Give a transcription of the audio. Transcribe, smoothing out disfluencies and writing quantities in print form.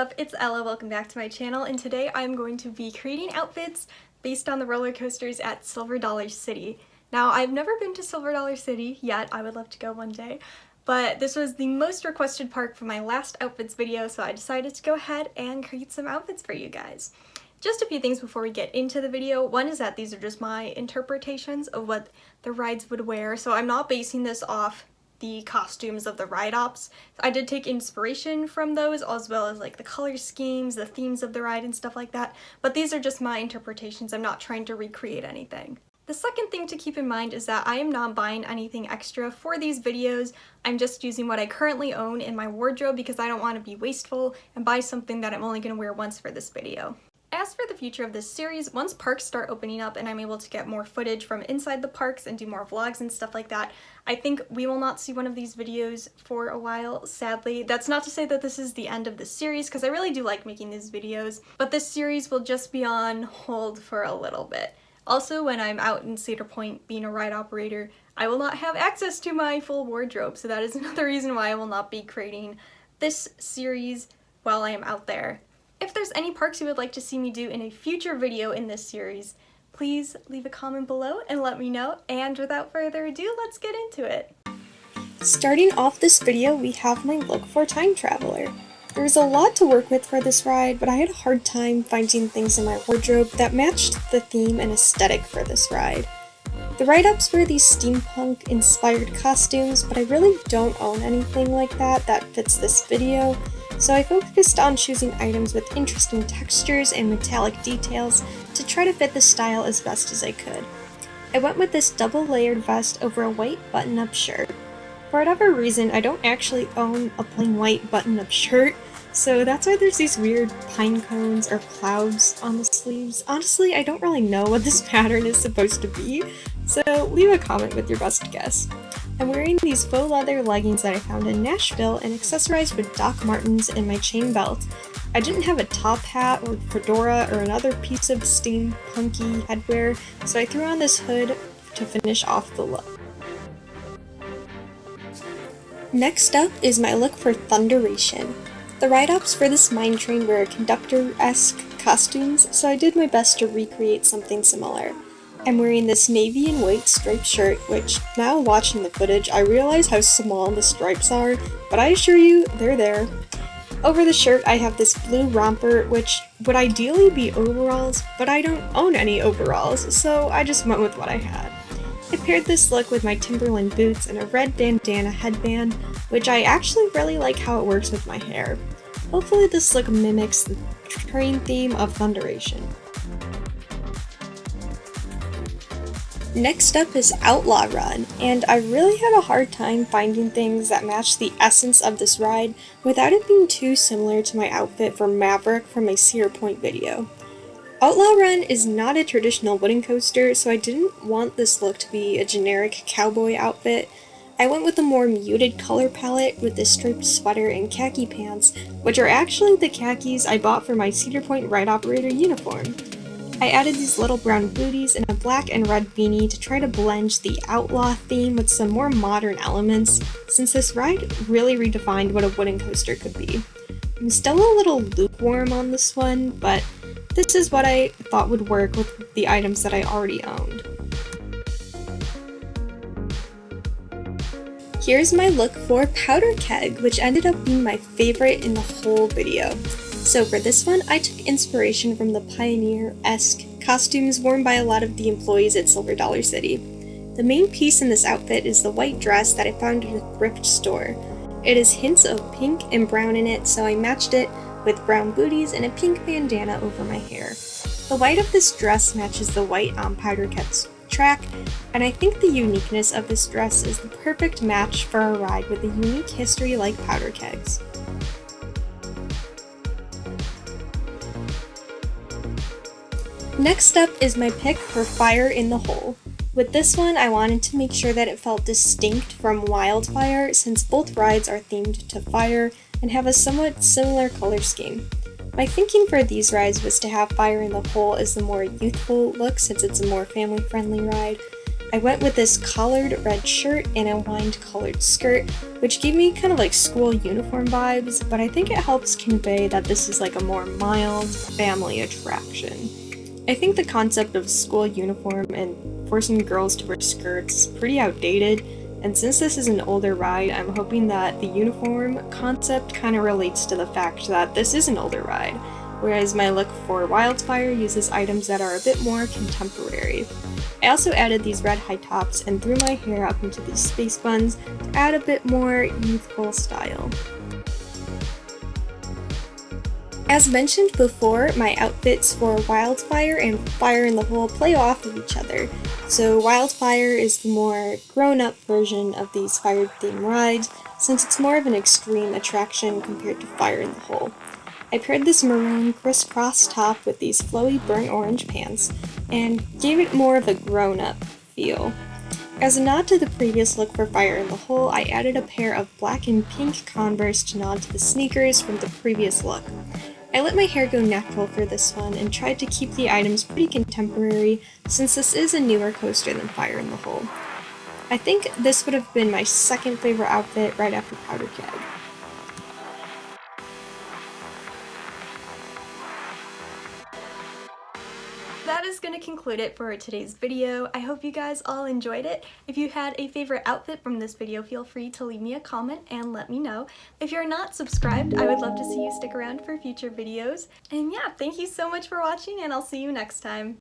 up? It's Ella, welcome back to my channel, and today I'm going to be creating outfits based on the roller coasters at Silver Dollar City. Now, I've never been to Silver Dollar City yet, I would love to go one day, but this was the most requested park for my last outfits video, so I decided to go ahead and create some outfits for you guys. Just a few things before we get into the video. One is that these are just my interpretations of what the rides would wear, so I'm not basing this off the costumes of the ride ops. I did take inspiration from those, as well as like the color schemes, the themes of the ride and stuff like that, but these are just my interpretations. I'm not trying to recreate anything. The second thing to keep in mind is that I am not buying anything extra for these videos. I'm just using what I currently own in my wardrobe because I don't want to be wasteful and buy something that I'm only going to wear once for this video. As for the future of this series, once parks start opening up and I'm able to get more footage from inside the parks and do more vlogs and stuff like that, I think we will not see one of these videos for a while, sadly. That's not to say that this is the end of the series, because I really do like making these videos, but this series will just be on hold for a little bit. Also, when I'm out in Cedar Point being a ride operator, I will not have access to my full wardrobe, so that is another reason why I will not be creating this series while I am out there. If there's any parks you would like to see me do in a future video in this series, please leave a comment below and let me know, and without further ado, let's get into it. Starting off this video, we have my look for Time Traveler. There was a lot to work with for this ride, but I had a hard time finding things in my wardrobe that matched the theme and aesthetic for this ride. The ride-ups wear these steampunk-inspired costumes, but I really don't own anything like that fits this video, so I focused on choosing items with interesting textures and metallic details to try to fit the style as best as I could. I went with this double-layered vest over a white button-up shirt. For whatever reason, I don't actually own a plain white button-up shirt, so that's why there's these weird pine cones or clouds on the sleeves. Honestly, I don't really know what this pattern is supposed to be, so leave a comment with your best guess. I'm wearing these faux leather leggings that I found in Nashville and accessorized with Doc Martens and my chain belt. I didn't have a top hat or fedora or another piece of steampunky headwear, so I threw on this hood to finish off the look. Next up is my look for Thunderation. The ride-ups for this mine train were conductor-esque costumes, so I did my best to recreate something similar. I'm wearing this navy and white striped shirt, which, now watching the footage, I realize how small the stripes are, but I assure you, they're there. Over the shirt, I have this blue romper, which would ideally be overalls, but I don't own any overalls, so I just went with what I had. I paired this look with my Timberland boots and a red bandana headband, which I actually really like how it works with my hair. Hopefully this look mimics the train theme of Thunderation. Next up is Outlaw Run, and I really had a hard time finding things that match the essence of this ride without it being too similar to my outfit for Maverick from my Cedar Point video. Outlaw Run is not a traditional wooden coaster, so I didn't want this look to be a generic cowboy outfit. I went with a more muted color palette with this striped sweater and khaki pants, which are actually the khakis I bought for my Cedar Point ride operator uniform. I added these little brown booties and a black and red beanie to try to blend the outlaw theme with some more modern elements, since this ride really redefined what a wooden coaster could be. I'm still a little lukewarm on this one, but this is what I thought would work with the items that I already owned. Here's my look for Powder Keg, which ended up being my favorite in the whole video. So for this one, I took inspiration from the pioneer-esque costumes worn by a lot of the employees at Silver Dollar City. The main piece in this outfit is the white dress that I found at a thrift store. It has hints of pink and brown in it, so I matched it with brown booties and a pink bandana over my hair. The white of this dress matches the white on Powder Keg's track, and I think the uniqueness of this dress is the perfect match for a ride with a unique history like Powder Keg's. Next up is my pick for Fire in the Hole. With this one, I wanted to make sure that it felt distinct from Wildfire, since both rides are themed to fire and have a somewhat similar color scheme. My thinking for these rides was to have Fire in the Hole as the more youthful look, since it's a more family-friendly ride, I went with this collared red shirt and a wine-colored skirt, which gave me kind of like school uniform vibes, but I think it helps convey that this is like a more mild family attraction. I think the concept of school uniform and forcing girls to wear skirts is pretty outdated, and since this is an older ride, I'm hoping that the uniform concept kind of relates to the fact that this is an older ride, whereas my look for Wildfire uses items that are a bit more contemporary. I also added these red high tops and threw my hair up into these space buns to add a bit more youthful style. As mentioned before, my outfits for Wildfire and Fire in the Hole play off of each other. So Wildfire is the more grown-up version of these fire-themed rides, since it's more of an extreme attraction compared to Fire in the Hole. I paired this maroon crisscross top with these flowy burnt orange pants, and gave it more of a grown-up feel. As a nod to the previous look for Fire in the Hole, I added a pair of black and pink Converse to nod to the sneakers from the previous look. I let my hair go natural for this one and tried to keep the items pretty contemporary since this is a newer coaster than Fire in the Hole. I think this would have been my second favorite outfit right after Powder Keg. That is going to conclude it for today's video. I hope you guys all enjoyed it. If you had a favorite outfit from this video, feel free to leave me a comment and let me know. If you're not subscribed, I would love to see you stick around for future videos. And yeah, thank you so much for watching, and I'll see you next time.